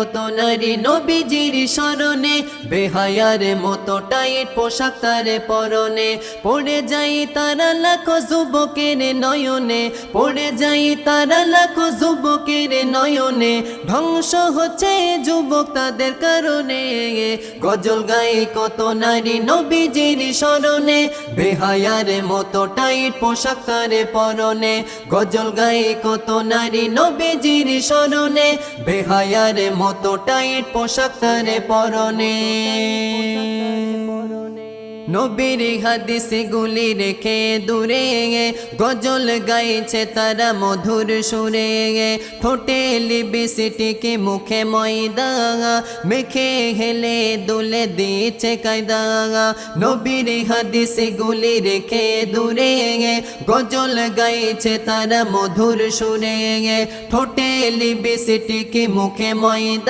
কত নারী নবীজির শরণে, বেহায়ার মতো টাইট পোশাক তারে পরনে, পড়ে যাই তারা লাখো যুবকের নয়নে, পড়ে যাই তারা লাখো যুবকের নয়নে, ধ্বংস হচ্ছে যুবক তাদের কারণে। গজল গাই কত নারী নবীজির শরণে, বেহায়ার মতো টাইট পোশাক তারে পরনে, গজল গাই কত নারী নবীজির শরণে, বেহায়ার মতো টাইট পোশাক তারে পরনে। নবীর হাদিস গুলি রেখে দূরে, গজল গাইছে তারা মধুর সুরে, ঠোঁটে লিপস্টিকে মুখে ময়দা, মেখে হেলে দুলে দিচ্ছে কায়দা। নবীর হাদিস গুলি রেখে দূরে, গজল গাইছে তারা মধুর সুরে, ঠোঁটে লিপস্টিকে মুখে ময়দা।